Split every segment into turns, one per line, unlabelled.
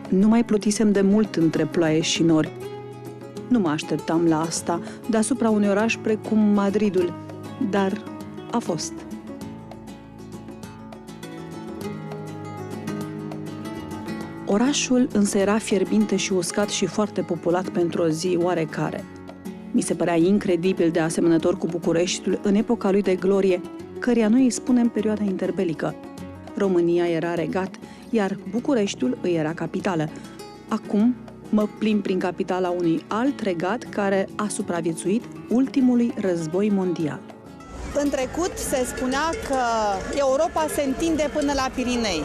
Nu mai plutisem de mult între ploaie și nori. Nu mă așteptam la asta deasupra unui oraș precum Madridul, dar a fost. Orașul însă era fierbinte și uscat și foarte populat pentru o zi oarecare. Mi se părea incredibil de asemănător cu Bucureștiul în epoca lui de glorie, căreia noi îi spunem perioada interbelică. România era regat, iar Bucureștiul îi era capitală. Acum mă plimb prin capitala unui alt regat care a supraviețuit ultimului război mondial.
În trecut se spunea că Europa se întinde până la Pirinei.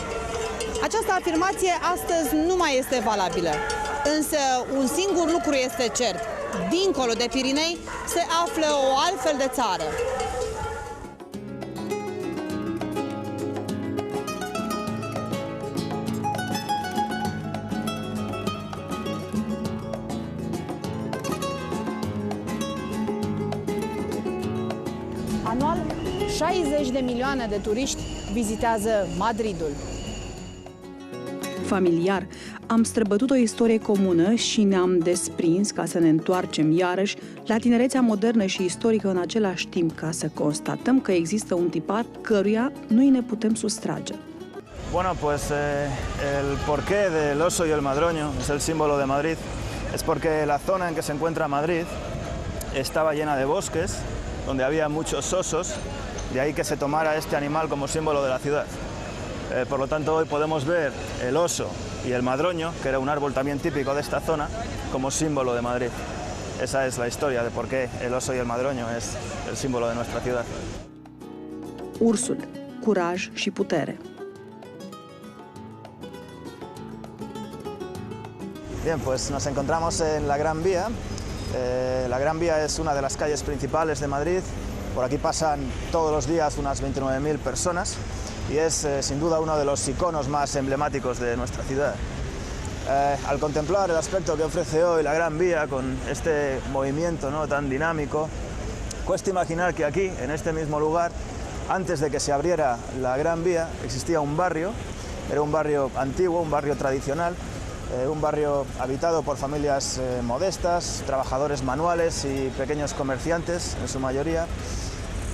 Această afirmație astăzi nu mai este valabilă, însă un singur lucru este cert. Dincolo de Pirinei se află o altfel de țară. Anual, 60 de milioane de turiști vizitează Madridul.
Familiar, am străbătut o istorie comună și ne-am desprins ca să ne întoarcem iarăși la tinerețea modernă și istorică în același timp, ca să constatăm că există un tipar căruia noi ne putem sustrage.
Bueno, pues el porqué del oso y el madroño es el símbolo de Madrid. Es porque la zona en que se encuentra Madrid estaba llena de bosques, donde había muchos osos, de ahí que se tomara este animal como símbolo de la ciudad. Por lo tanto, hoy podemos ver el oso y el madroño, que era un árbol también típico de esta zona, como símbolo de Madrid. Esa es la historia de por qué el oso y el madroño es el símbolo de nuestra ciudad.
Ursul, curaj și putere.
Bien, pues nos encontramos en la Gran Vía. La Gran Vía es una de las calles principales de Madrid. Por aquí pasan todos los días unas 29.000 personas. Y es sin duda uno de los iconos más emblemáticos de nuestra ciudad. Al contemplar el aspecto que ofrece hoy la Gran Vía con este movimiento, ¿no?, tan dinámico, cuesta imaginar que aquí, en este mismo lugar, antes de que se abriera la Gran Vía, existía un barrio. Era un barrio antiguo, un barrio tradicional, un barrio habitado por familias modestas, trabajadores manuales y pequeños comerciantes en su mayoría,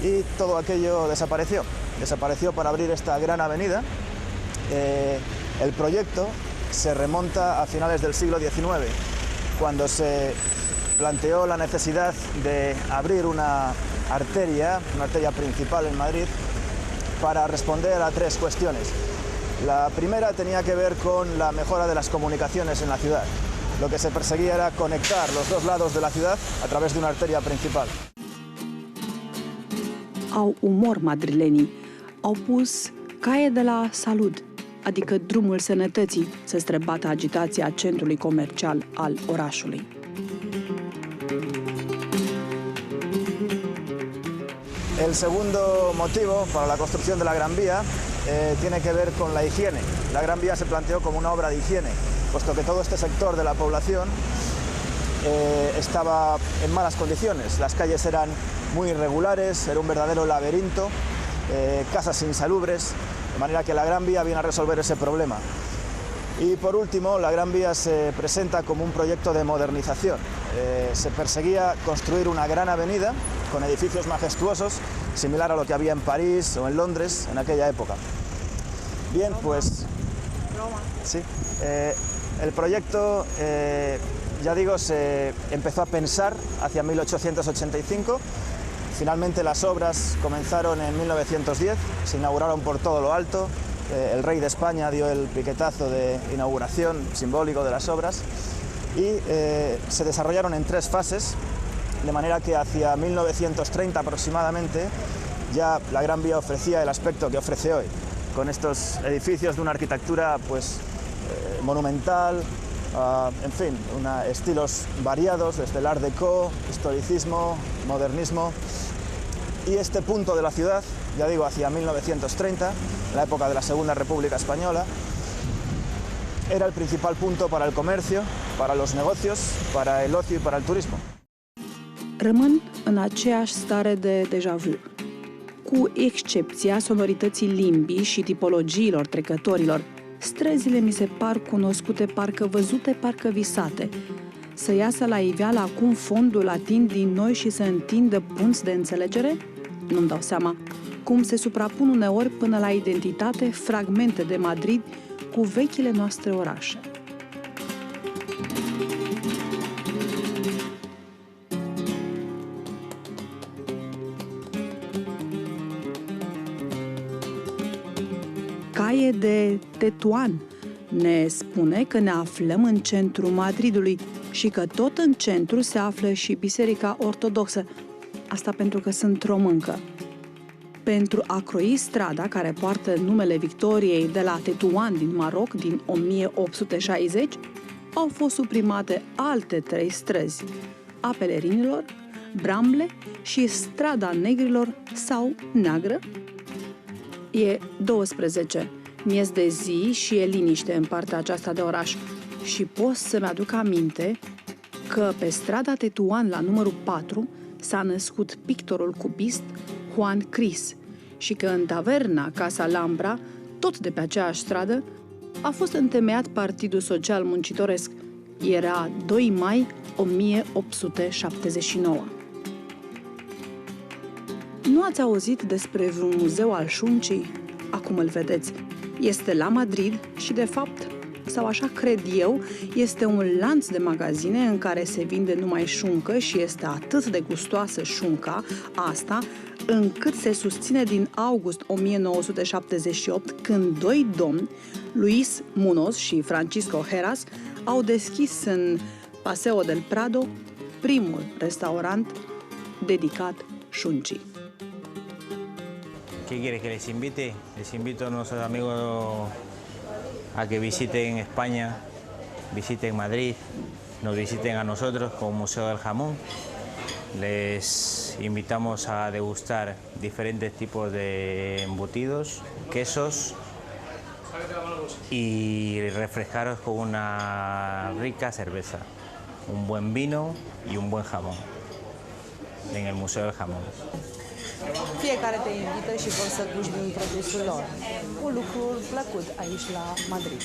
y todo aquello desapareció. Desapareció para abrir esta gran avenida. El proyecto se remonta a finales del siglo XIX, cuando se planteó la necesidad de abrir una arteria principal en Madrid para responder a tres cuestiones. La primera tenía que ver con la mejora de las comunicaciones en la ciudad. Lo que se perseguía era conectar los dos lados de la ciudad a través de una arteria principal.
Au umor madrilenii. Au pus caie de la Salud, adică drumul sănătății, să străbată agitația centrului comercial al orașului.
El segundo motivo para la construcción de la Gran Vía tiene que ver con la higiene. La Gran Vía se planteó como una obra de higiene, puesto que todo este sector de la población estaba en malas condiciones. Las calles eran muy irregulares, era un verdadero laberinto, casas insalubres, de manera que la Gran Vía viene a resolver ese problema. Y por último, la Gran Vía se presenta como un proyecto de modernización. Se perseguía construir una gran avenida con edificios majestuosos, similar a lo que había en París o en Londres en aquella época. Bien, pues sí, el proyecto, ya digo, se empezó a pensar hacia 1885. Finalmente las obras comenzaron en 1910, se inauguraron por todo lo alto. El rey de España dio el piquetazo de inauguración simbólico de las obras y se desarrollaron en tres fases, de manera que hacia 1930 aproximadamente ya la Gran Vía ofrecía el aspecto que ofrece hoy, con estos edificios de una arquitectura pues, monumental, en fin, estilos variados, desde el Art Deco, historicismo, modernismo. Y este punto de la ciudad, ya digo, hacia 1930, la época de la Segunda República Española, era el principal punto para el comercio, para los negocios, para el ocio y para el turismo.
Rămân în aceeași stare de déjà vu, cu excepția sonorității limbii și tipologiilor trecătorilor, Străzile mi se par cunoscute, parcă văzute, parcă visate. Să iasă la iveală acum fondul atind din noi și să întindă punți de înțelegere? Nu-mi dau seama cum se suprapun uneori până la identitate fragmente de Madrid cu vechile noastre orașe. Caie de Tetuan ne spune că ne aflăm în centrul Madridului și că tot în centru se află și Biserica Ortodoxă. Asta pentru că sunt româncă. Pentru a croi strada care poartă numele Victoriei de la Tetuan din Maroc din 1860, au fost suprimate alte 3 străzi, a pelerinilor, Bramble și strada negrilor sau neagră. E 12, miez de zi și e liniște în partea aceasta de oraș și pot să-mi aduc aminte că pe strada Tetuan la numărul 4 s-a născut pictorul cubist Juan Cris și că în taverna Casa Alhambra, tot de pe aceeași stradă, a fost întemeiat Partidul Social Muncitoresc. Era 2 mai 1879. Nu ați auzit despre vreun muzeu al șuncii? Acum îl vedeți. Este la Madrid și, de fapt, sau așa cred eu, este un lanț de magazine în care se vinde numai șuncă și este atât de gustoasă șunca asta, încât se susține din august 1978, când 2 domni, Luis Munoz și Francisco Heras, au deschis în Paseo del Prado primul restaurant dedicat șuncii.
¿Qué quieres que les invite? Les invito a nuestros amigos a que visiten España, visiten Madrid, nos visiten a nosotros como Museo del Jamón. Les invitamos a degustar diferentes tipos de embutidos, quesos y refrescaros con una rica cerveza, un buen vino y un buen jamón en el Museo del Jamón.
Fiecare te invită și vor să guști din produsul lor. Un lucru plăcut aici la Madrid.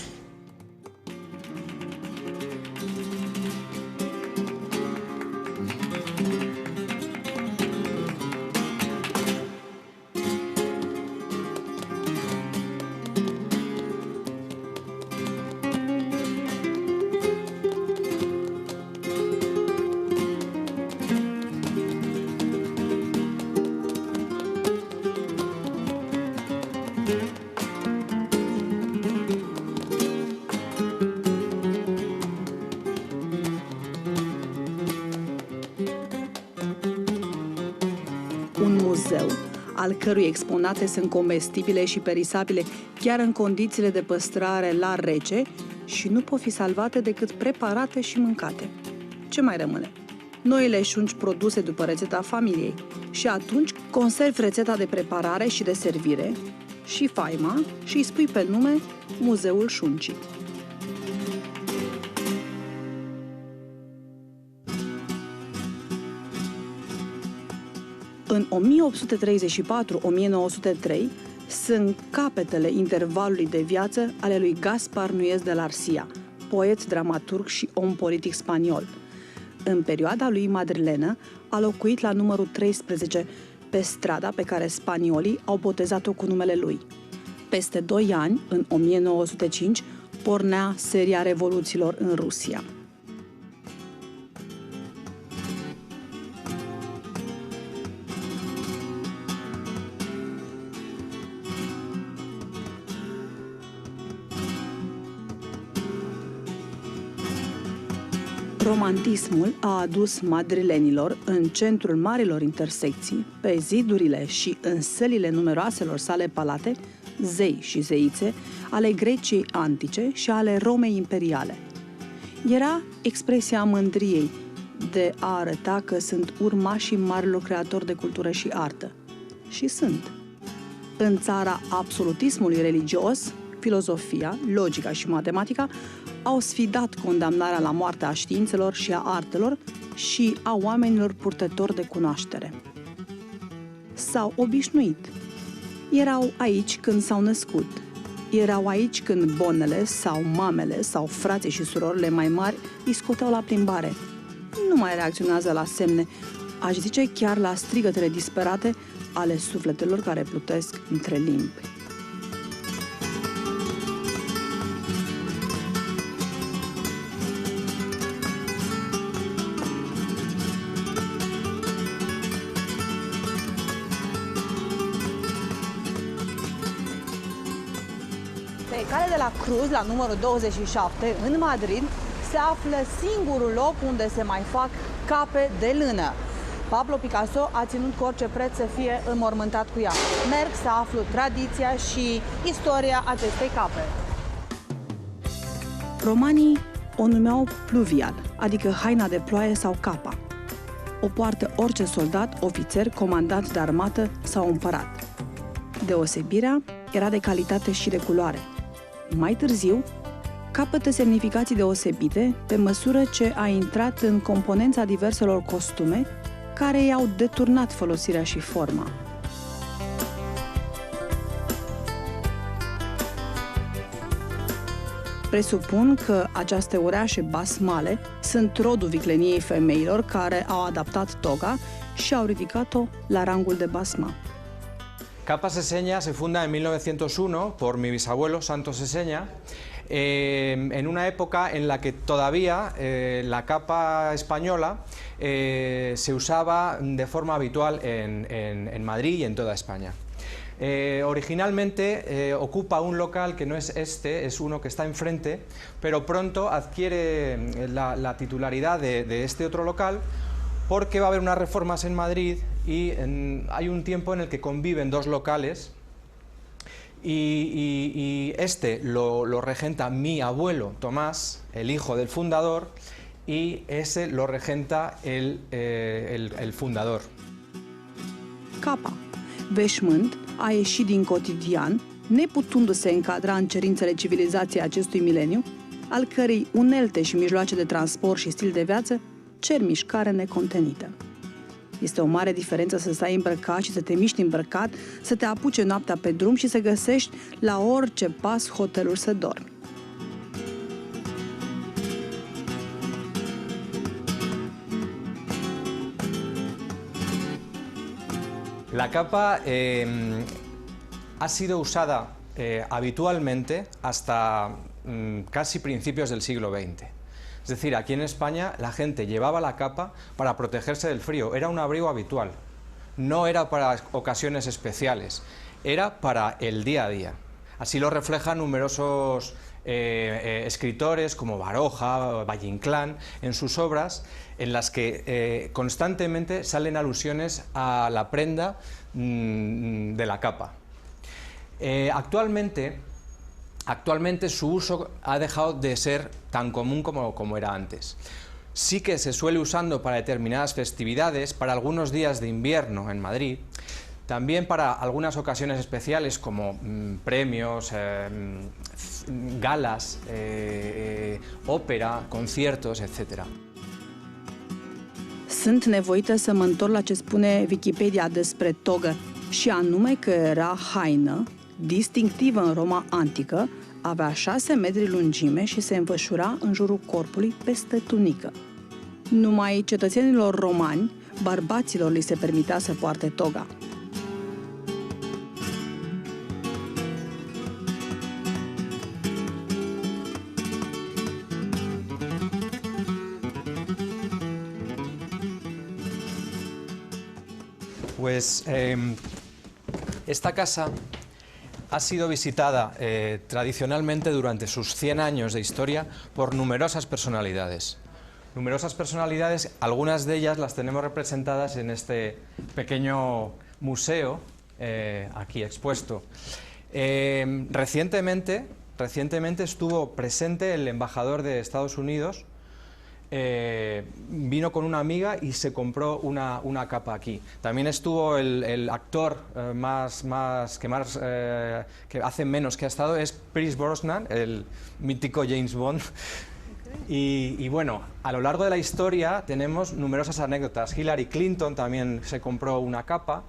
Un muzeu al cărui exponate sunt comestibile și perisabile chiar în condițiile de păstrare la rece și nu pot fi salvate decât preparate și mâncate. Ce mai rămâne? Noile șunci produse după rețeta familiei și atunci conservi rețeta de preparare și de servire și faima și îi spui pe nume Muzeul Șuncii. În 1834-1903 sunt capetele intervalului de viață ale lui Gaspar Núñez de Larcía, poet, dramaturg și om politic spaniol. În perioada lui madrilenă a locuit la numărul 13, pe strada pe care spaniolii au botezat-o cu numele lui. Peste 2 ani, în 1905, pornea seria revoluțiilor în Rusia. Romantismul a adus madrilenilor în centrul marilor intersecții, pe zidurile și în sălile numeroaselor sale palate, zei și zeițe ale Greciei antice și ale Romei imperiale. Era expresia mândriei de a arăta că sunt urmașii marilor creatori de cultură și artă. Și sunt. În țara absolutismului religios, filozofia, logica și matematica au sfidat condamnarea la moarte a științelor și a artelor și a oamenilor purtători de cunoaștere. S-au obișnuit. Erau aici când s-au născut. Erau aici când bonele sau mamele sau frații și surorile mai mari îi scoteau la plimbare. Nu mai reacționează la semne, aș zice chiar la strigătele disperate ale sufletelor care plutesc între limbi.
Pe calea de la Cruz, la numărul 27, în Madrid, se află singurul loc unde se mai fac cape de lână. Pablo Picasso a ținut cu orice preț să fie înmormântat cu ea. Merg să aflu tradiția și istoria acestei cape.
Romanii o numeau pluvial, adică haina de ploaie sau capa. O poartă orice soldat, ofițer, comandant de armată sau împărat. Deosebirea era de calitate și de culoare. Mai târziu, capătă semnificații deosebite pe măsură ce a intrat în componența diverselor costume care i-au deturnat folosirea și forma. Presupun că aceste urașe basmale sunt rodul vicleniei femeilor care au adaptat toga și au ridicat-o la rangul de basma.
Capa Seseña se funda en 1901 por mi bisabuelo Santos Seseña, en una época en la que todavía la capa española se usaba de forma habitual en Madrid y en toda España. Originalmente ocupa un local que no es este, es uno que está enfrente, pero pronto adquiere la titularidad de este otro local porque va a haber unas reformas en Madrid y hay un tiempo en el que conviven dos locales y este lo regenta mi abuelo Tomás, el hijo del fundador, y ese lo regenta el fundador.
Capa, veșmânt, a ieșit din cotidian, neputându-se încadra în cerințele civilizației acestui mileniu, al cărei unelte și mijloace de transport și stil de viață cer mișcare necontenită. Este o mare diferență să stai îmbrăcat și să te miști îmbrăcat, să te apuce noaptea pe drum și să găsești la orice pas hoteluri să dormi.
La capa ha sido usada habitualmente hasta casi principios del siglo XX. Es decir, aquí en España la gente llevaba la capa para protegerse del frío, era un abrigo habitual, no era para ocasiones especiales, era para el día a día. Así lo reflejan numerosos escritores como Baroja, Valle Inclán, en sus obras, en las que constantemente salen alusiones a la prenda de la capa. Actualmente su uso ha dejado de ser tan común como era antes. Sí que se suele usando para determinadas festividades, para algunos días de invierno en Madrid, también para algunas ocasiones especiales como premios, galas, ópera, conciertos, etc.
Sunt nevoită să mă întorc la ce spune Wikipedia despre togă, și anume că era haină distinctivă în Roma antică, avea 6 metri lungime și se înfășura în jurul corpului peste tunică. Numai cetățenilor romani, bărbaților li se permitea să poarte toga.
Pues esta casa ha sido visitada tradicionalmente durante sus 100 años de historia por numerosas personalidades. Numerosas personalidades, algunas de ellas las tenemos representadas en este pequeño museo aquí expuesto. Recientemente estuvo presente el embajador de Estados Unidos. Vino con una amiga y se compró una capa aquí. También estuvo el actor que hace menos que ha estado, es Pierce Brosnan, el mítico James Bond. Y bueno, a lo largo de la historia tenemos numerosas anécdotas. Hillary Clinton también se compró una capa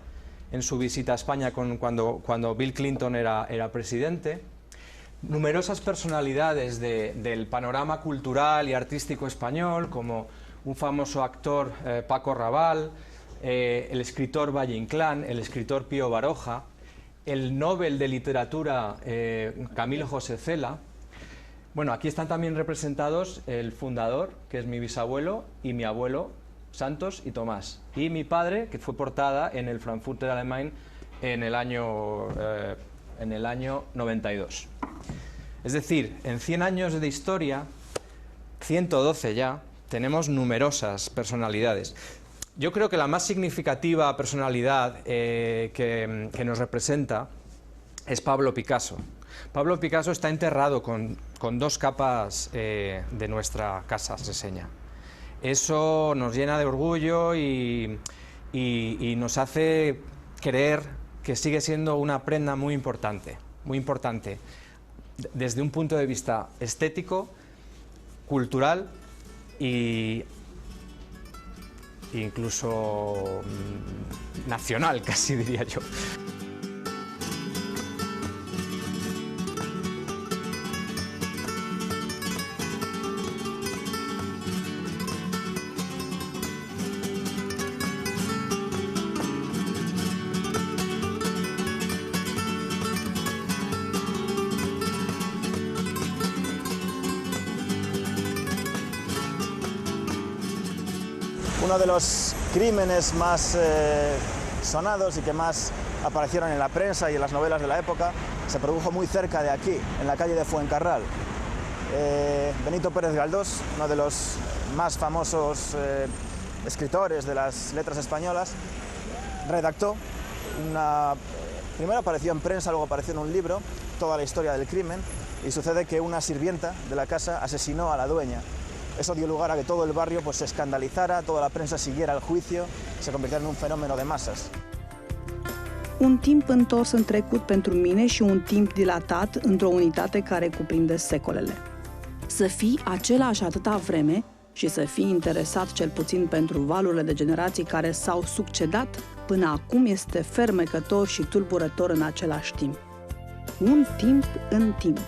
en su visita a España cuando Bill Clinton era presidente. numerosas personalidades del panorama cultural y artístico español, como un famoso actor, Paco Raval, el escritor Valle Inclán, el escritor Pío Baroja, el Nobel de Literatura Camilo José Cela. Bueno, aquí están también representados el fundador, que es mi bisabuelo, y mi abuelo, Santos y Tomás, y mi padre, que fue portada en el Frankfurter Allgemeine en el año 92. Es decir, en 100 años de historia, 112 ya, tenemos numerosas personalidades. Yo creo que la más significativa personalidad que nos representa es Pablo Picasso. Pablo Picasso está enterrado con 2 capas de nuestra casa Seseña. Eso nos llena de orgullo y nos hace creer que sigue siendo una prenda muy importante desde un punto de vista estético, cultural e incluso nacional, casi diría yo.
Uno de los crímenes más sonados y que más aparecieron en la prensa y en las novelas de la época se produjo muy cerca de aquí, en la calle de Fuencarral. Benito Pérez Galdós, uno de los más famosos escritores de las letras españolas, redactó primero apareció en prensa, luego apareció en un libro, toda la historia del crimen, y sucede que una sirvienta de la casa asesinó a la dueña. Eso dio lugar a que todo el barrio se escandalizara, toda la prensa siguiera el juicio, se convirtiera en un fenómeno de masas.
Un timp întors în trecut pentru mine și un timp dilatat într-o unitate care cuprinde secolele. Să fii același atâta vreme și să fii interesat cel puțin pentru valurile de generații care s-au succedat până acum este fermecător și tulburător în același timp. Un timp în timp.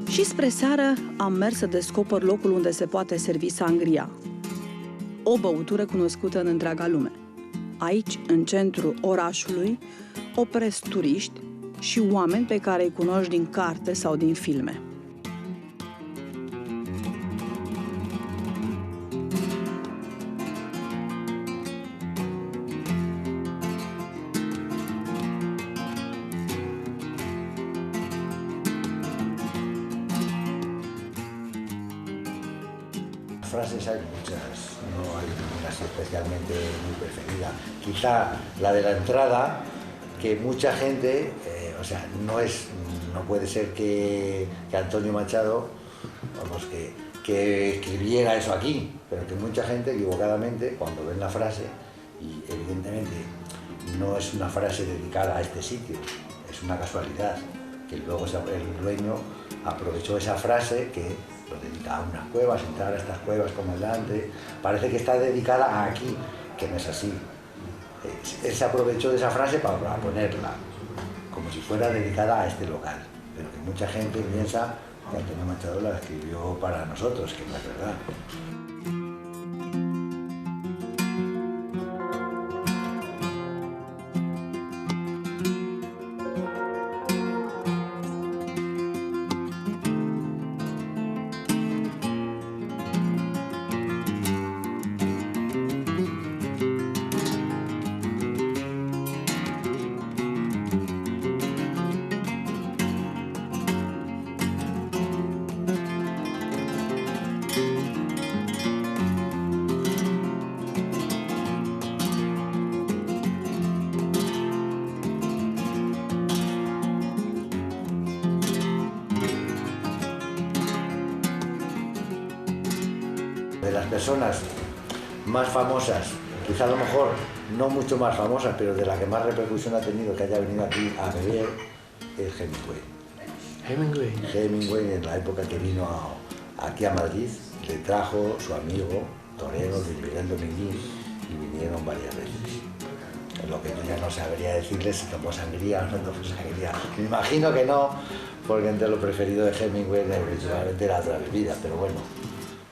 Și spre seară am mers să descoper locul unde se poate servi sangria, o băutură cunoscută în întreaga lume. Aici, în centrul orașului, opresc turiști și oameni pe care îi cunoști din carte sau din filme.
frases hay muchas, no hay ninguna así especialmente muy preferida. Quizá la de la entrada, que mucha gente, o sea, no puede ser que Antonio Machado, vamos, que escribiera eso aquí, pero que mucha gente equivocadamente, cuando ven la frase, y evidentemente no es una frase dedicada a este sitio, es una casualidad, que luego el dueño aprovechó esa frase que lo dedica a unas cuevas, entrar a estas cuevas, comandante, parece que está dedicada a aquí, que no es así. Él se aprovechó de esa frase para ponerla, como si fuera dedicada a este local, pero que mucha gente piensa que Antonio Machado la escribió para nosotros, que no es verdad. De las personas más famosas, quizá a lo mejor no mucho más famosas, pero de la que más repercusión ha tenido que haya venido aquí a beber, es Hemingway. Hemingway, en la época que vino aquí a Madrid, le trajo su amigo torero Luis Miguel Dominguín y vinieron varias veces. Lo que yo ya no sabría decirles si tomó sangría o no tomó sangría. Me imagino que no, porque entre lo preferido de Hemingway definitivamente era otra bebida, pero bueno.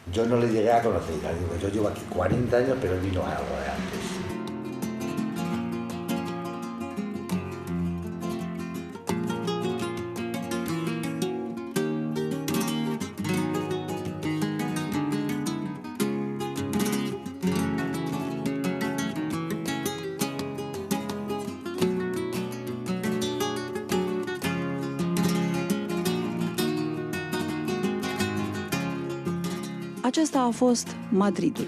Yo no le llegué a conocer, digo, yo llevo aquí 40 años, pero él vino algo de antes.
Acesta a fost Madridul.